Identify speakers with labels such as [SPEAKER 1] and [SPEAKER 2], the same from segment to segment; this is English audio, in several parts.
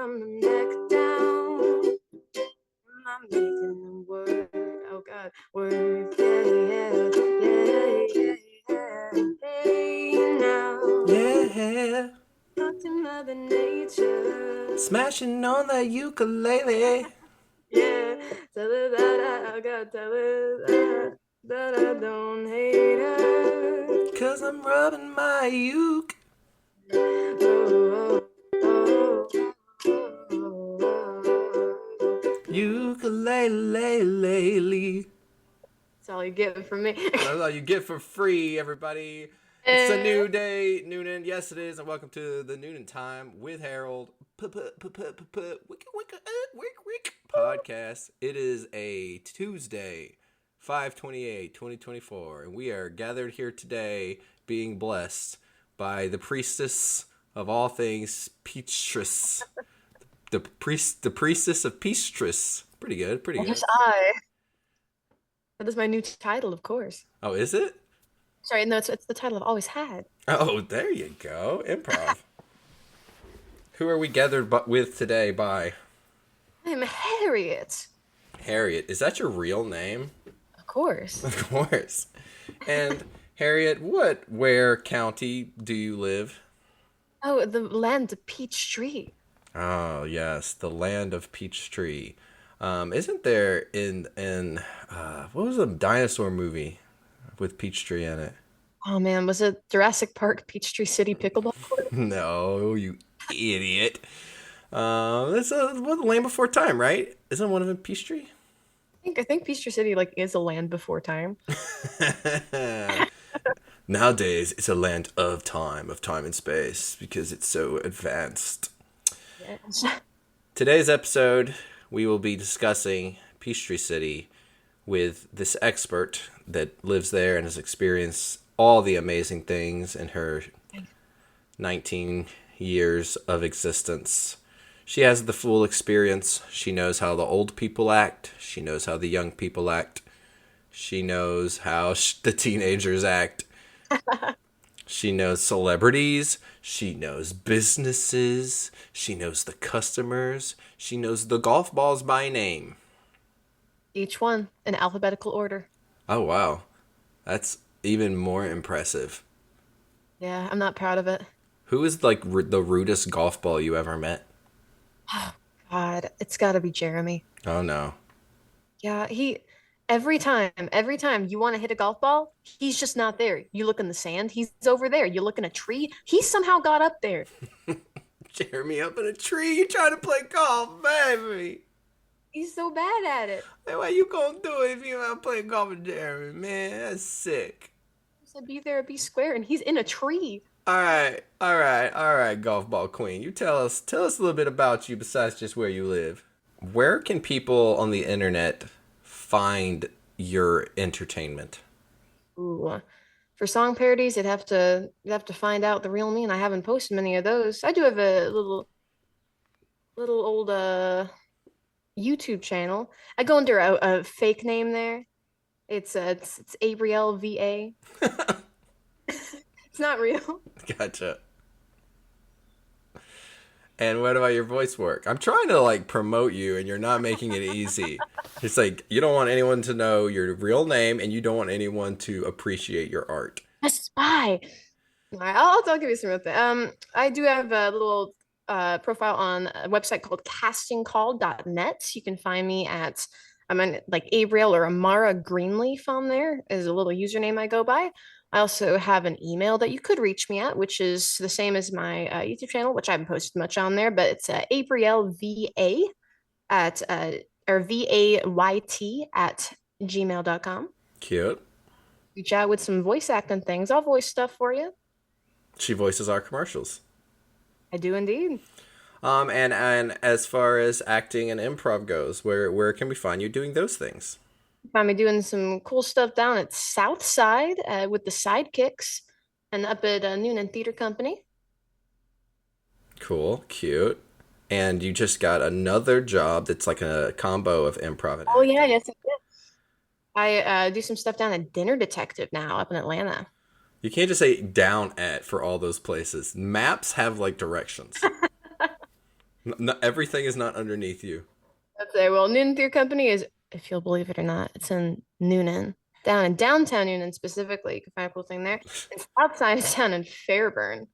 [SPEAKER 1] from the neck down. I'm making them work. Oh God, work. Yeah. Hey now.
[SPEAKER 2] Yeah.
[SPEAKER 1] Talk to Mother Nature.
[SPEAKER 2] Smashing on the ukulele.
[SPEAKER 1] Yeah. Tell her that I got. Tell her that I don't hate her.
[SPEAKER 2] Cause I'm rubbing my uke.
[SPEAKER 1] Oh, oh,
[SPEAKER 2] Ukulele.
[SPEAKER 1] That's all you get from me.
[SPEAKER 2] That's all you get for free, everybody. It's a
[SPEAKER 1] Eh,
[SPEAKER 2] new day, Noonan. Yes, it is, and welcome to the Noonan Time with Harold. Podcast. It is a Tuesday, 5/28/2024, and we are gathered here today, being blessed by the priestess of all things, Peachtree. The priestess of Peachtree. Pretty good, pretty good.
[SPEAKER 1] Yes, I. That is my new title, of course.
[SPEAKER 2] Oh, is it?
[SPEAKER 1] Sorry, no, it's the title I've always had.
[SPEAKER 2] Oh, there you go. Improv. Who are we gathered with today by?
[SPEAKER 1] I'm Harriet.
[SPEAKER 2] Harriet. Is that your real name?
[SPEAKER 1] Of course.
[SPEAKER 2] Of course. And Harriet, where county do you live?
[SPEAKER 1] Oh, the land of Peachtree.
[SPEAKER 2] Oh, yes, the land of Peachtree. Isn't there in what was the dinosaur movie with Peachtree in it?
[SPEAKER 1] Oh man, was it Jurassic Park Peachtree City Pickleball Court?
[SPEAKER 2] No, you idiot. That's the land before time, right? Isn't one of them Peachtree?
[SPEAKER 1] I think Peachtree City is a land before time.
[SPEAKER 2] Nowadays, it's a land of time and space, because it's so advanced.
[SPEAKER 1] Yes.
[SPEAKER 2] Today's episode, we will be discussing Peachtree City with this expert that lives there and has experienced all the amazing things in her 19 years of existence. She has the full experience. She knows how the old people act. She knows how the young people act. She knows how the teenagers act. She knows celebrities. She knows businesses. She knows the customers. She knows the golf balls by name.
[SPEAKER 1] Each one in alphabetical order.
[SPEAKER 2] Oh, wow. That's even more impressive.
[SPEAKER 1] Yeah, I'm not proud of it.
[SPEAKER 2] Who is like the rudest golf ball you ever met?
[SPEAKER 1] God, it's got to be Jeremy.
[SPEAKER 2] Oh, no.
[SPEAKER 1] Yeah, every time you want to hit a golf ball, he's just not there. You look in the sand, he's over there. You look in a tree, he somehow got up there.
[SPEAKER 2] Jeremy up in a tree. You trying to play golf, baby.
[SPEAKER 1] He's so bad at it.
[SPEAKER 2] Hey, what you gonna do if you not play golf with Jeremy, man? That's sick.
[SPEAKER 1] He said, be there, be square, and he's in a tree.
[SPEAKER 2] All right, golf ball queen. You tell us a little bit about you besides just where you live. Where can people on the internet find your entertainment?
[SPEAKER 1] Ooh. For song parodies, you'd have to find out the real me, and I haven't posted many of those. I do have a little old YouTube channel. I go under a fake name there. It's Abriel VA. It's not real.
[SPEAKER 2] Gotcha. And what about your voice work? I'm trying to like promote you and you're not making it easy. It's like you don't want anyone to know your real name and you don't want anyone to appreciate your art.
[SPEAKER 1] A spy. All right, I'll give you some real thing. I do have a little profile on a website called castingcall.net. You can find me at I'm in like Abriel or Amara Greenleaf on there is a little username I go by. I also have an email that you could reach me at, which is the same as my YouTube channel, which I haven't posted much on there, but it's AbrielVA at or VAYT at gmail.com.
[SPEAKER 2] Cute.
[SPEAKER 1] Reach out with some voice acting things. I'll voice stuff for you.
[SPEAKER 2] She voices our commercials.
[SPEAKER 1] I do indeed.
[SPEAKER 2] And as far as acting and improv goes, where can we find you doing those things?
[SPEAKER 1] Find me doing some cool stuff down at Southside with the Sidekicks and up at Noonan Theater Company.
[SPEAKER 2] Cool, cute. And you just got another job that's like a combo of improv and
[SPEAKER 1] Oh yeah,
[SPEAKER 2] acting.
[SPEAKER 1] yes, I did. I do some stuff down at Dinner Detective now up in Atlanta.
[SPEAKER 2] You can't just say down at for all those places. Maps have like directions. Everything is not underneath you.
[SPEAKER 1] I'd say, well, Noonan Theater Company is, if you'll believe it or not, it's in Noonan, down in downtown Noonan specifically. You can find a cool thing there. It's outside of town in Fairburn,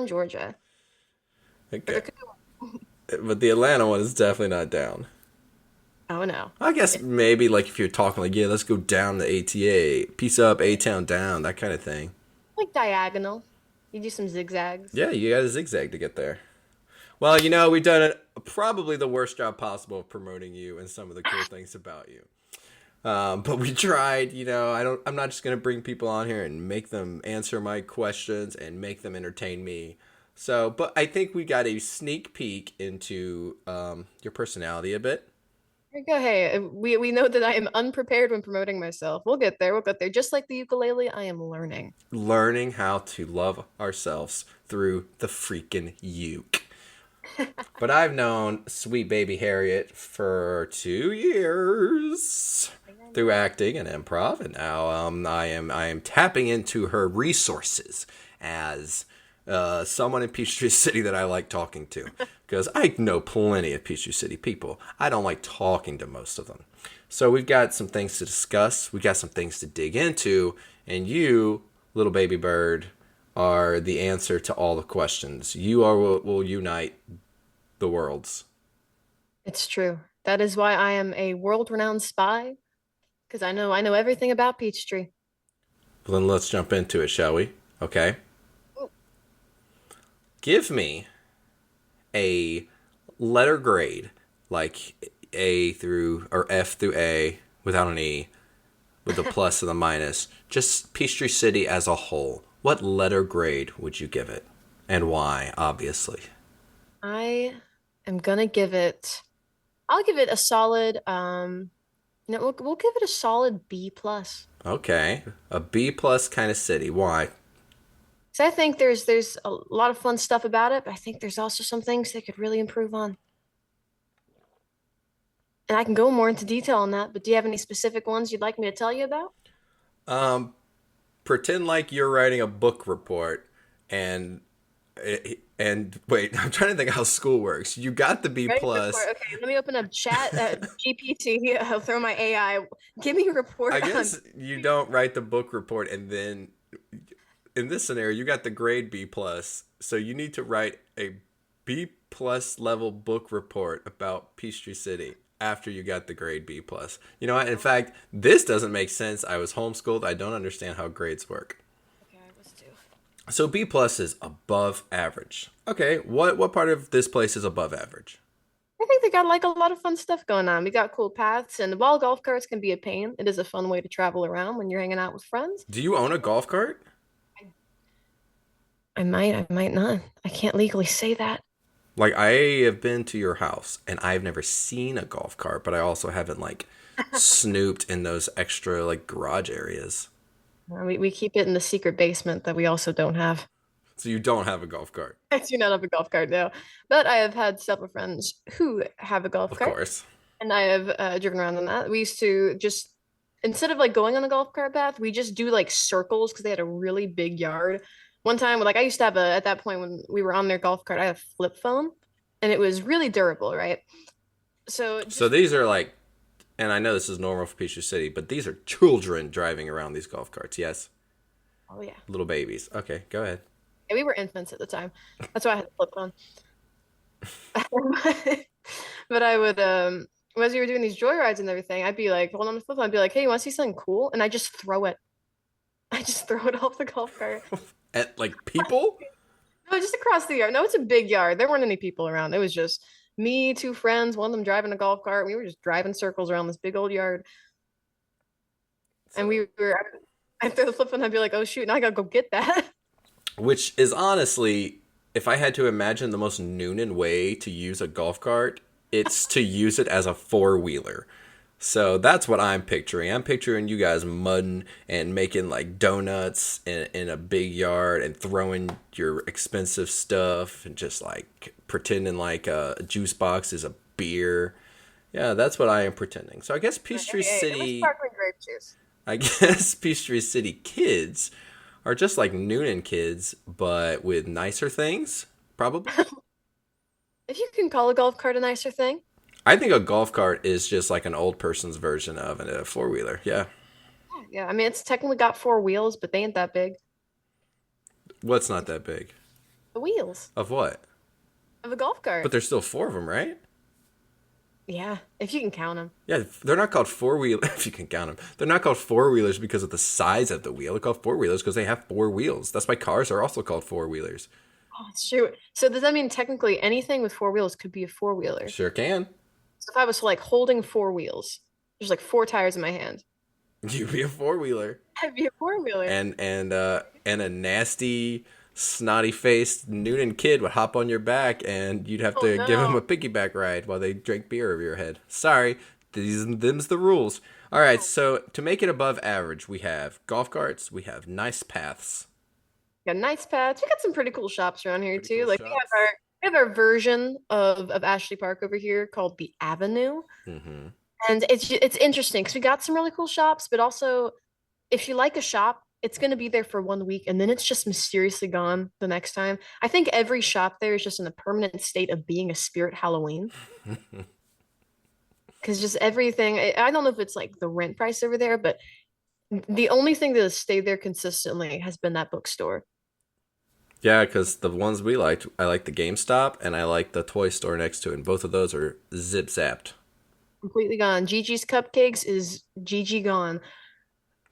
[SPEAKER 1] Georgia. Or
[SPEAKER 2] Okay,
[SPEAKER 1] there could be
[SPEAKER 2] but the Atlanta one is definitely not down.
[SPEAKER 1] oh no.
[SPEAKER 2] I guess maybe like if you're talking like, yeah, let's go down to ATA, peace up, A Town down, that kind of thing.
[SPEAKER 1] Like diagonal. You do some zigzags.
[SPEAKER 2] Yeah, you got a zigzag to get there. Well, we've done probably the worst job possible of promoting you and some of the cool things about you. But we tried. I'm not just gonna bring people on here and make them answer my questions and make them entertain me. So, but I think we got a sneak peek into your personality a bit.
[SPEAKER 1] Here you go. Hey, we know that I am unprepared when promoting myself. We'll get there. We'll get there. Just like the ukulele, I am learning.
[SPEAKER 2] Learning how to love ourselves through the freaking uke. But I've known sweet baby Harriet for 2 years through acting and improv, and now I am tapping into her resources as someone in Peachtree City that I like talking to, because I know plenty of Peachtree City people. I don't like talking to most of them. So we've got some things to discuss. We got some things to dig into, and you, little baby bird, are the answer to all the questions. You are what will unite the worlds.
[SPEAKER 1] It's true. That is why I am a world-renowned spy, because I know everything about Peachtree.
[SPEAKER 2] Well, then let's jump into it, shall we? Okay. Give me a letter grade, like A through or F through A without an E, with the plus and the minus. Just Peachtree City as a whole. What letter grade would you give it? And why, obviously.
[SPEAKER 1] I am gonna give it. I'll give it a solid. No, we'll give it a solid B plus.
[SPEAKER 2] Okay. A B plus kind of city. Why?
[SPEAKER 1] So I think there's a lot of fun stuff about it, but I think there's also some things they could really improve on. And I can go more into detail on that, but do you have any specific ones you'd like me to tell you about?
[SPEAKER 2] Um, Pretend like you're writing a book report and and wait, I'm trying to think how school works. You got the B
[SPEAKER 1] Ready for report?
[SPEAKER 2] plus.
[SPEAKER 1] Okay, let me open up chat GPT. I'll throw my AI. Give me a report
[SPEAKER 2] I
[SPEAKER 1] on.
[SPEAKER 2] guess you don't write the book report and then in this scenario you got the grade B plus. So you need to write a B plus level book report about Peachtree City after you got the grade B plus. You know what? In fact, this doesn't make sense. I was homeschooled. I don't understand how grades work.
[SPEAKER 1] Okay, let's do.
[SPEAKER 2] So B plus is above average. Okay, what part of this place is above average?
[SPEAKER 1] I think they got like a lot of fun stuff going on. We got cool paths, and while golf carts can be a pain, it is a fun way to travel around when you're hanging out with friends.
[SPEAKER 2] Do you own a golf cart?
[SPEAKER 1] I might not. I can't legally say that.
[SPEAKER 2] Like I have been to your house and I've never seen a golf cart, but I also haven't like snooped in those extra like garage areas.
[SPEAKER 1] We keep it in the secret basement that we also don't have.
[SPEAKER 2] So you don't have a golf cart,
[SPEAKER 1] I do not have a golf cart now, but I have had several friends who have a golf
[SPEAKER 2] of
[SPEAKER 1] cart,
[SPEAKER 2] course.
[SPEAKER 1] and I have driven around on that. We used to just instead of like going on a golf cart path, we just do like circles because they had a really big yard. One time, like I used to have a at that point when we were on their golf cart, I had a flip phone, and it was really durable, right? So
[SPEAKER 2] So
[SPEAKER 1] just
[SPEAKER 2] these are like, and I know this is normal for Peachtree City, but these are children driving around these golf carts. Yes,
[SPEAKER 1] oh yeah.
[SPEAKER 2] little babies. Okay, go ahead.
[SPEAKER 1] Yeah, we were infants at the time. That's why I had the flip phone. But I would as we were doing these joyrides and everything, I'd be like, hold on the flip phone, I'd be like, hey, you want to see something cool? And I just throw it. I just throw it off the golf cart.
[SPEAKER 2] At like people?
[SPEAKER 1] No, just across the yard. No, it's a big yard. There weren't any people around. It was just me, two friends, one of them driving a golf cart. We were just driving circles around this big old yard. And
[SPEAKER 2] So,
[SPEAKER 1] I throw the flip phone, I'd be like, oh shoot, now I gotta go get that.
[SPEAKER 2] which is honestly, if I had to imagine the most Noonan way to use a golf cart, it's to use it as a four wheeler. So that's what I'm picturing. I'm picturing you guys mudding and making like donuts in a big yard and throwing your expensive stuff and just like pretending like a juice box is a beer. Yeah, that's what I am pretending. So I guess Peachtree
[SPEAKER 1] Hey, it was
[SPEAKER 2] City,
[SPEAKER 1] sparkling grape juice.
[SPEAKER 2] I guess Peachtree City kids are just like Noonan kids, but with nicer things, probably.
[SPEAKER 1] If you can call a golf cart a nicer thing.
[SPEAKER 2] I think a golf cart is just like an old person's version of a four wheeler. Yeah.
[SPEAKER 1] Yeah, I mean it's technically got four wheels, but they ain't that big.
[SPEAKER 2] What's not that big?
[SPEAKER 1] The wheels
[SPEAKER 2] Of what?
[SPEAKER 1] of a golf
[SPEAKER 2] But
[SPEAKER 1] cart.
[SPEAKER 2] there's still four of them, right?
[SPEAKER 1] Yeah, if you can count them.
[SPEAKER 2] Yeah, they're not called four wheel. If you can count them, they're not called four wheelers because of the size of the wheel. They're called four wheelers because they have four wheels. That's why cars are also called four wheelers.
[SPEAKER 1] Oh, it's true. So does that mean technically anything with four wheels could be a four wheeler?
[SPEAKER 2] Sure can.
[SPEAKER 1] So if I was like holding four wheels, there's like four tires in my hand.
[SPEAKER 2] You'd be a four wheeler.
[SPEAKER 1] I'd be a four wheeler.
[SPEAKER 2] And a nasty, snotty faced Noonan kid would hop on your back, and you'd have
[SPEAKER 1] Oh
[SPEAKER 2] to give him a
[SPEAKER 1] no.
[SPEAKER 2] piggyback ride while they drank beer over your head. Sorry, them's the rules. All right, so to make it above average, we have golf carts, we have nice paths,
[SPEAKER 1] Got nice paths. We got some pretty cool shops around here
[SPEAKER 2] pretty
[SPEAKER 1] too.
[SPEAKER 2] cool
[SPEAKER 1] Like
[SPEAKER 2] shops.
[SPEAKER 1] we have our version of Ashley Park over here called the Avenue.
[SPEAKER 2] Mm-hmm.
[SPEAKER 1] And it's interesting because we got some really cool shops, but also if you like a shop, it's going to be there for 1 week and then it's just mysteriously gone the next time. I think every shop there is just in a permanent state of being a spirit Halloween because just everything, I don't know if it's like the rent price over there, but the only thing that has stayed there consistently has been that bookstore.
[SPEAKER 2] Yeah, because the ones we liked, I like the GameStop and I like the toy store next to it, and both of those are zip zapped
[SPEAKER 1] Completely gone. Gigi's Cupcakes is Gigi gone.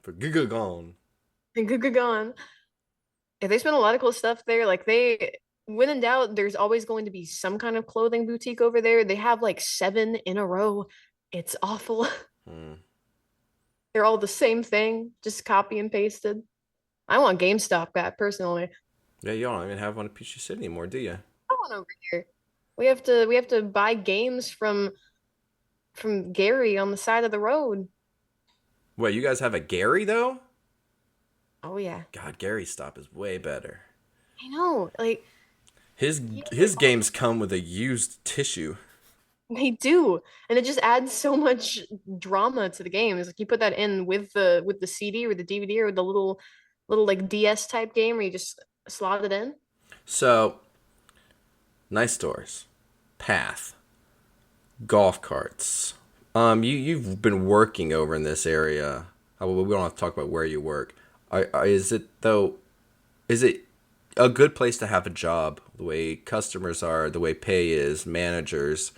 [SPEAKER 2] for Giga gone.
[SPEAKER 1] Gone. Yeah, they spent a lot of cool stuff there. Like they, when in doubt, there's always going to be some kind of clothing boutique over there. They have like seven in a row. It's awful.
[SPEAKER 2] Hmm.
[SPEAKER 1] They're all the same thing, just copy and pasted. I want GameStop back personally.
[SPEAKER 2] Yeah, you don't even have one in Peachtree City anymore, do you?
[SPEAKER 1] I want over here. We have to buy games from Gary on the side of the road.
[SPEAKER 2] Wait, you guys have a Gary though?
[SPEAKER 1] Oh yeah.
[SPEAKER 2] God, Gary's stop is way better.
[SPEAKER 1] I know. Like
[SPEAKER 2] His
[SPEAKER 1] yeah,
[SPEAKER 2] his games come with a used tissue.
[SPEAKER 1] they do. And it just adds so much drama to the game. It's like you put that in with the CD or the DVD or the little like DS type game where you just slot it in.
[SPEAKER 2] So, nice stores, path, golf carts. You've been working over in this area. We don't have to talk about where you work. Is it though? Is it a good place to have a job? The way customers are, the way pay is, managers.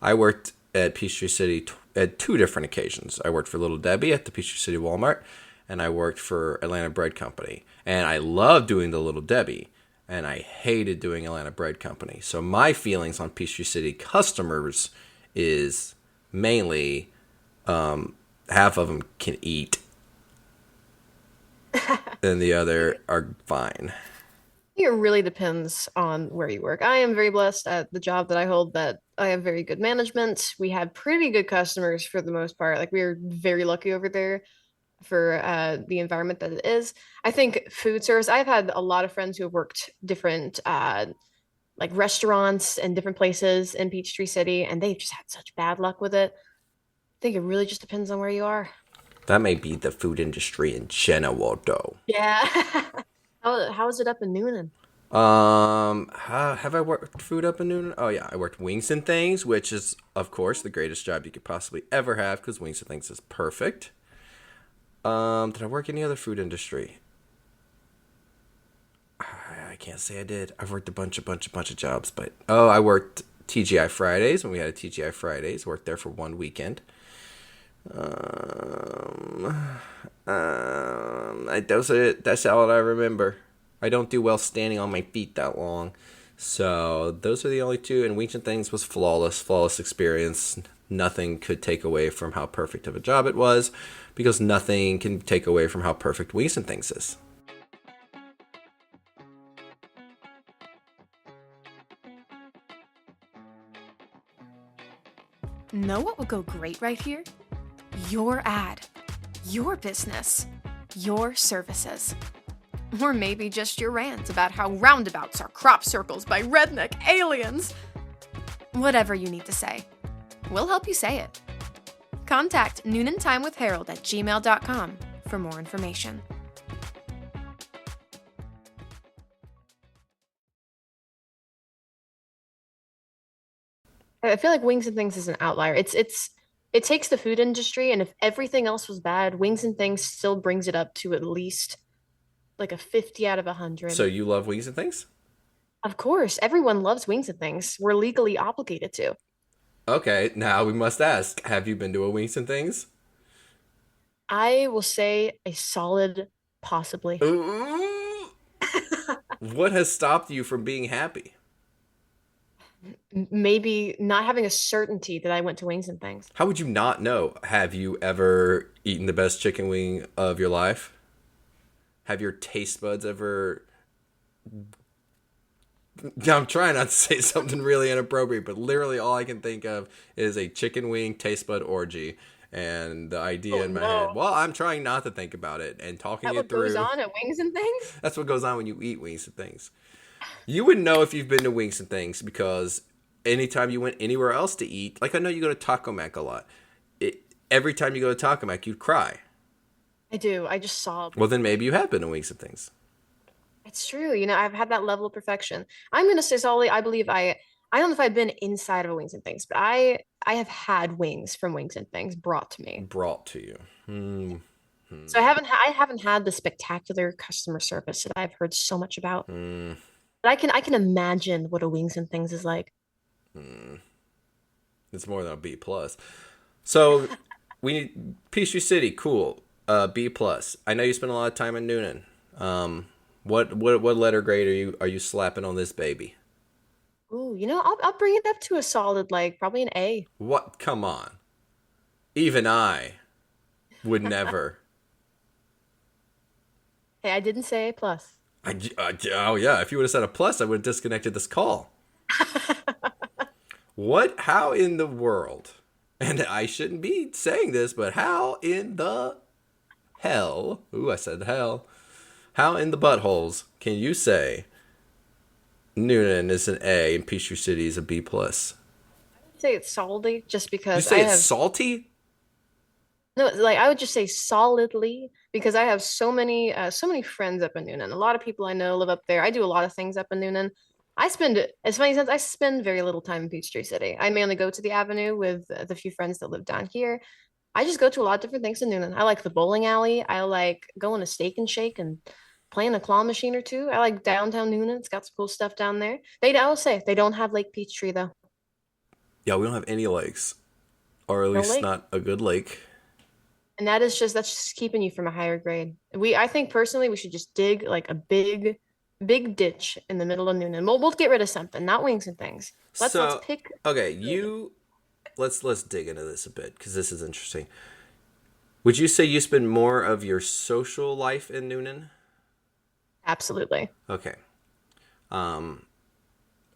[SPEAKER 2] I worked at Peachtree City at two different occasions. I worked for Little Debbie at the Peachtree City Walmart, and I worked for Atlanta Bread Company. And I loved doing the Little Debbie, and I hated doing Atlanta Bread Company. So my feelings on Peachtree City customers is mainly half of them can eat, and the other are fine.
[SPEAKER 1] It really depends on where you work. I am very blessed at the job that I hold that I have very good management. We have pretty good customers for the most part. Like we're very lucky over there for the environment that it is. I think food service, I've had a lot of friends who have worked different like restaurants and different places in Peachtree City, and they've just had such bad luck with it. I think it really just depends on where you are.
[SPEAKER 2] That may be the food industry in general, though.
[SPEAKER 1] Yeah. How is it up in Noonan?
[SPEAKER 2] Have I worked food up in Noonan? Oh yeah, I worked Wings and Things, which is of course the greatest job you could possibly ever have because Wings and Things is perfect. Did I work any other food industry? I can't say I did. I've worked a bunch of jobs, but oh, I worked TGI Fridays when we had a TGI Fridays. Worked there for one weekend. Um, those are that's all I remember. I don't do well standing on my feet that long, so those are the only two. And Wings and Things was flawless experience. Nothing could take away from how perfect of a job it was, because nothing can take away from how perfect Wings and Things is.
[SPEAKER 3] Know what would go great right here? Your ad, your business, your services. Or maybe just your rant about how roundabouts are crop circles by redneck aliens. Whatever you need to say. We'll help you say it. Contact noonandtimewithharold@gmail.com for more information.
[SPEAKER 1] I feel like Wings and Things is an outlier. It takes the food industry, and if everything else was bad, Wings and Things still brings it up to at least like a 50 out of
[SPEAKER 2] So
[SPEAKER 1] 100.
[SPEAKER 2] you love wings and things?
[SPEAKER 1] Of course, everyone loves Wings and Things. We're legally obligated to.
[SPEAKER 2] Okay, now we must ask, have you been to a wings and things?
[SPEAKER 1] I will say a solid possibly.
[SPEAKER 2] Ooh. What has stopped you from being happy?
[SPEAKER 1] Maybe not having a certainty that I went to Wings and Things.
[SPEAKER 2] How would you not know? Have you ever eaten the best chicken wing of your life? Have your taste buds ever? I'm trying not to say something really inappropriate, but literally all I can think of is a chicken wing taste bud orgy. And the idea
[SPEAKER 1] Oh
[SPEAKER 2] in my head,
[SPEAKER 1] no.
[SPEAKER 2] well, I'm trying not to think about it and talking
[SPEAKER 1] That
[SPEAKER 2] it
[SPEAKER 1] what goes
[SPEAKER 2] through.
[SPEAKER 1] on at Wings and Things?
[SPEAKER 2] That's what goes on when you eat wings and things. You would know if you've been to wings and things because anytime you went anywhere else to eat, like I know you go to Taco Mac a lot. Every time you go to Taco Mac, you'd cry.
[SPEAKER 1] I do. I just sob.
[SPEAKER 2] Well, then maybe you have been to wings and things.
[SPEAKER 1] It's true. I've had that level of perfection. I'm gonna say solely, I believe I don't know if I've been inside of a Wings and Things, but I have had wings from Wings and Things brought to me.
[SPEAKER 2] Brought to you.
[SPEAKER 1] So I haven't had the spectacular customer service that I've heard so much about. But I can imagine what a Wings and Things is like.
[SPEAKER 2] It's more than a B plus. So we need Peachtree City, cool. B plus. I know you spent a lot of time in Noonan. What letter grade are you slapping on this baby?
[SPEAKER 1] Ooh, I'll bring it up to a solid, like probably an A.
[SPEAKER 2] What? Come on. Even I would never.
[SPEAKER 1] Hey, I didn't say A plus.
[SPEAKER 2] Oh yeah, if you would have said a plus, I would have disconnected this call. What? How in the world? And I shouldn't be saying this, but how in the hell? Ooh, I said hell. How in the buttholes can you say Noonan is an A and Peachtree City is a B plus?
[SPEAKER 1] I'd say it's solidly just
[SPEAKER 2] You
[SPEAKER 1] because I
[SPEAKER 2] say it's
[SPEAKER 1] have
[SPEAKER 2] salty?
[SPEAKER 1] no, like I would just say solidly because I have so many friends up in Noonan. A lot of people I know live up there. I do a lot of things up in Noonan. It's funny since I spend very little time in Peachtree City. I mainly go to the Avenue with the few friends that live down here. I just go to a lot of different things in Noonan. I like the bowling alley. I like going to Steak and Shake and playing a claw machine or two. I like downtown Noonan. It's got some cool stuff down there. I will say they don't have Lake Peachtree though.
[SPEAKER 2] Yeah, we don't have any lakes, or at
[SPEAKER 1] No
[SPEAKER 2] least
[SPEAKER 1] lake.
[SPEAKER 2] not a good lake.
[SPEAKER 1] And that's just keeping you from a higher grade. I think personally we should just dig like a big ditch in the middle of Noonan. We'll get rid of something, not Wings and Things. Let's
[SPEAKER 2] So,
[SPEAKER 1] pick
[SPEAKER 2] okay,
[SPEAKER 1] good.
[SPEAKER 2] let's dig into this a bit because this is interesting. Would you say you spend more of your social life in Noonan?
[SPEAKER 1] Absolutely.
[SPEAKER 2] Okay. Um,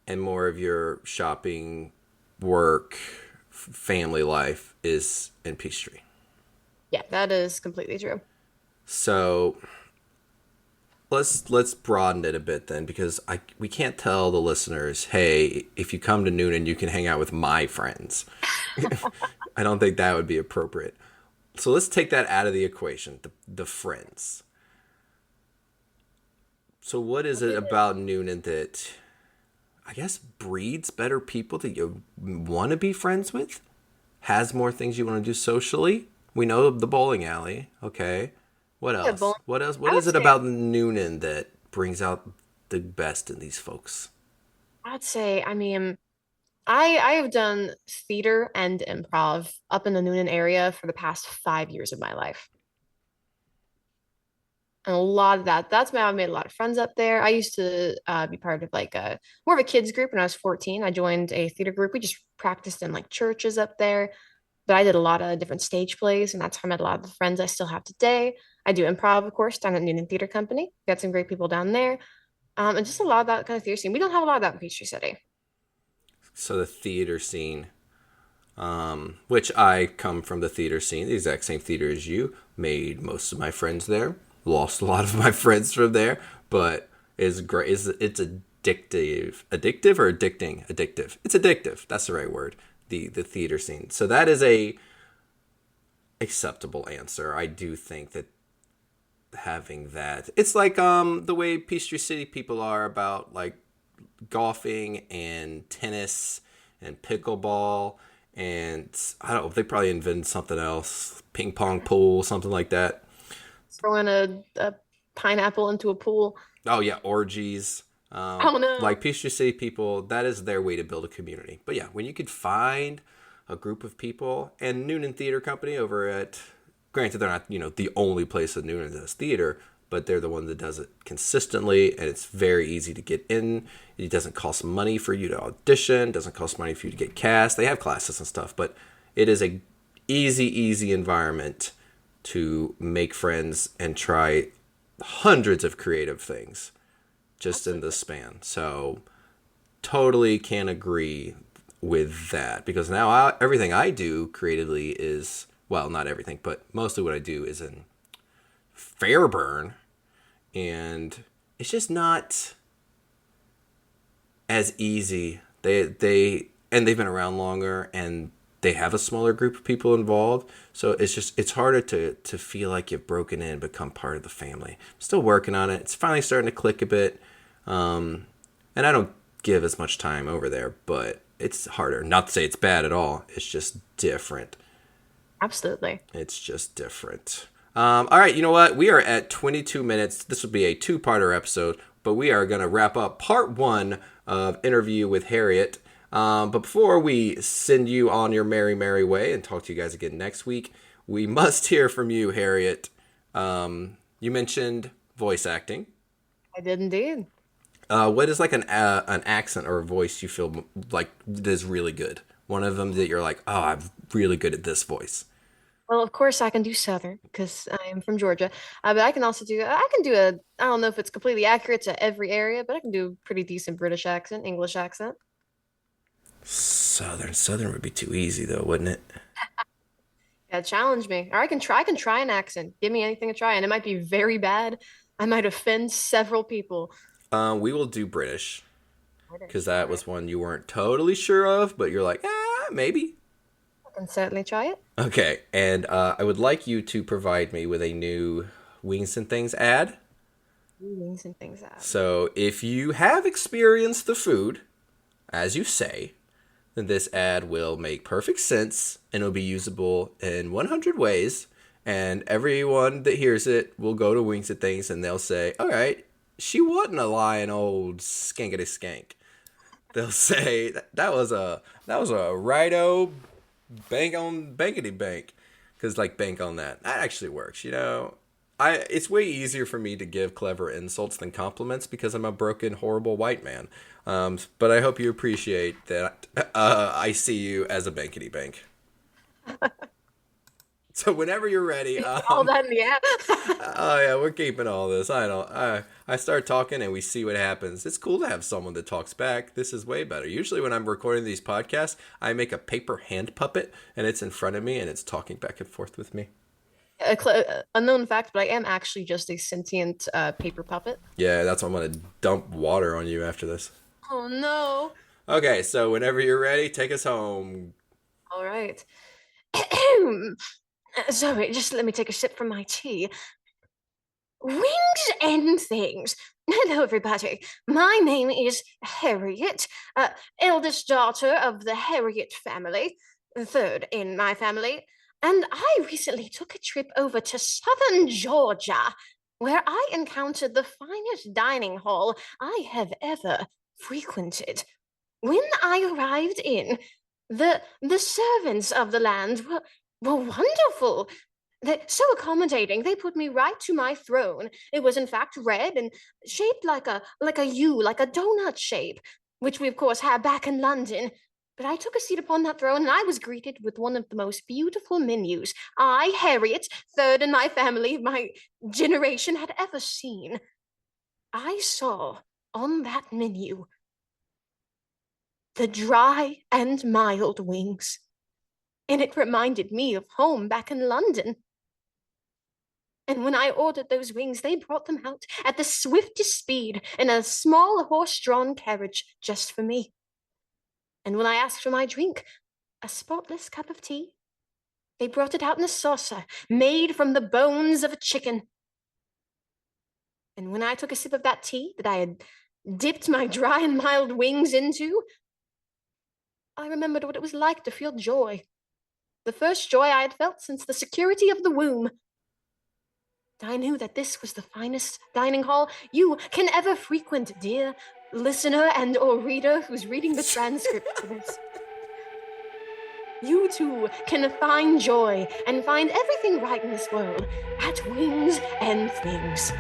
[SPEAKER 2] and more of your shopping, work, family life is in Peachtree.
[SPEAKER 1] Yeah, that is completely true.
[SPEAKER 2] So let's broaden it a bit then because we can't tell the listeners, hey, if you come to Noonan, you can hang out with my friends. I don't think that would be appropriate. So let's take that out of the equation, the friends. So what is it about Noonan that I guess breeds better people that you want to be friends with? Has more things you want to do socially? We know the bowling alley. Okay. What
[SPEAKER 1] Yeah,
[SPEAKER 2] else?
[SPEAKER 1] bowling.
[SPEAKER 2] What else? What
[SPEAKER 1] I would
[SPEAKER 2] is it
[SPEAKER 1] say
[SPEAKER 2] about Noonan that brings out the best in these folks?
[SPEAKER 1] I'd say, I mean, I have done theater and improv up in the Noonan area for the past 5 years of my life. And a lot of that's why I've made a lot of friends up there. I used to be part of like a more of a kids group when I was 14. I joined a theater group. We just practiced in like churches up there, but I did a lot of different stage plays, and that's how I met a lot of the friends I still have today. I do improv, of course, down at Noonan Theater Company. Got some great people down there, and just a lot of that kind of theater scene. We don't have a lot of that in Peachtree City.
[SPEAKER 2] So the theater scene, which I come from the theater scene, the exact same theater as you. Made most of my friends there. Lost a lot of my friends from there, but is great. It's addictive or addicting? Addictive. It's addictive. That's the right word. The theater scene. So that is a acceptable answer. I do think that having that, it's like the way Peachtree City people are about like golfing and tennis and pickleball, and I don't know, they probably invented something else, ping pong pool, something like that.
[SPEAKER 1] Throwing a pineapple into a pool.
[SPEAKER 2] Oh yeah, orgies.
[SPEAKER 1] Oh no.
[SPEAKER 2] Like Peachtree City people, that is their way to build a community. But yeah, when you could find a group of people, and Noonan Theater Company over at, granted they're not the only place that Noonan does theater, but they're the one that does it consistently, and it's very easy to get in. It doesn't cost money for you to audition. It doesn't cost money for you to get cast. They have classes and stuff, but it is a easy environment to make friends and try hundreds of creative things just in this span. So totally can agree with that, because now everything I do creatively is, well, not everything, but mostly what I do is in Fairburn, and it's just not as easy. They've been around longer, and they have a smaller group of people involved, so it's harder to feel like you've broken in and become part of the family. I'm still working on it. It's finally starting to click a bit, and I don't give as much time over there, but it's harder. Not to say it's bad at all. It's just different.
[SPEAKER 1] Absolutely.
[SPEAKER 2] It's just different. All right, you know what? We are at 22 minutes. This will be a two-parter episode, but we are going to wrap up part 1 of interview with Harriet. But before we send you on your merry way and talk to you guys again next week, we must hear from you, Harriet. You mentioned voice acting.
[SPEAKER 1] I did indeed.
[SPEAKER 2] What is like an accent or a voice you feel like is really good? One of them that you're like, oh, I'm really good at this voice.
[SPEAKER 1] Well, of course I can do Southern because I am from Georgia. But I can also I don't know if it's completely accurate to every area, but I can do a pretty decent British accent, English accent.
[SPEAKER 2] Southern would be too easy though, wouldn't it?
[SPEAKER 1] Yeah, challenge me. Or I can try an accent. Give me anything to try, and it might be very bad. I might offend several people.
[SPEAKER 2] We will do British, because
[SPEAKER 1] British, all
[SPEAKER 2] that
[SPEAKER 1] right.
[SPEAKER 2] was one you weren't totally sure of, but you're like, maybe.
[SPEAKER 1] I can certainly try it.
[SPEAKER 2] Okay, and I would like you to provide me with a new Wings and Things ad.
[SPEAKER 1] Meetings and things out.
[SPEAKER 2] So if you have experienced the food, as you say, then this ad will make perfect sense and it'll be usable in 100 ways. And everyone that hears it will go to Wings and Things and they'll say, all right, she wasn't a lying old skankety skank. They'll say that was a righto bank on bankety bank, because like bank on that actually works. It's way easier for me to give clever insults than compliments because I'm a broken, horrible white man. But I hope you appreciate that I see you as a bankety bank. So whenever you're ready,
[SPEAKER 1] All that in the app.
[SPEAKER 2] oh yeah, we're keeping all this. I start talking and we see what happens. It's cool to have someone that talks back. This is way better. Usually when I'm recording these podcasts, I make a paper hand puppet and it's in front of me and it's talking back and forth with me.
[SPEAKER 1] Unknown fact, but I am actually just a sentient paper puppet.
[SPEAKER 2] Yeah, that's why I'm gonna dump water on you after this.
[SPEAKER 1] Oh no.
[SPEAKER 2] Okay, so whenever you're ready, take us home.
[SPEAKER 1] All right. Sorry, just let me take a sip from my tea. Wings and things. Hello, everybody. My name is Harriet, eldest daughter of the Harriet family, third in my family, and I recently took a trip over to southern Georgia, where I encountered the finest dining hall I have ever frequented. When I arrived in, the servants of the land were wonderful. They're so accommodating. They put me right to my throne. It was in fact red and shaped like a U, like a donut shape, which we of course have back in London. But I took a seat upon that throne and I was greeted with one of the most beautiful menus I, Harriet, third in my family, my generation, had ever seen. I saw on that menu the dry and mild wings, and it reminded me of home back in London. And when I ordered those wings, they brought them out at the swiftest speed in a small horse-drawn carriage just for me. And when I asked for my drink, a spotless cup of tea, they brought it out in a saucer made from the bones of a chicken. And when I took a sip of that tea that I had dipped my dry and mild wings into, I remembered what it was like to feel joy. The first joy I had felt since the security of the womb. I knew that this was the finest dining hall you can ever frequent, dear listener and or reader who's reading the transcript for this. You too can find joy and find everything right in this world at Wings and Things.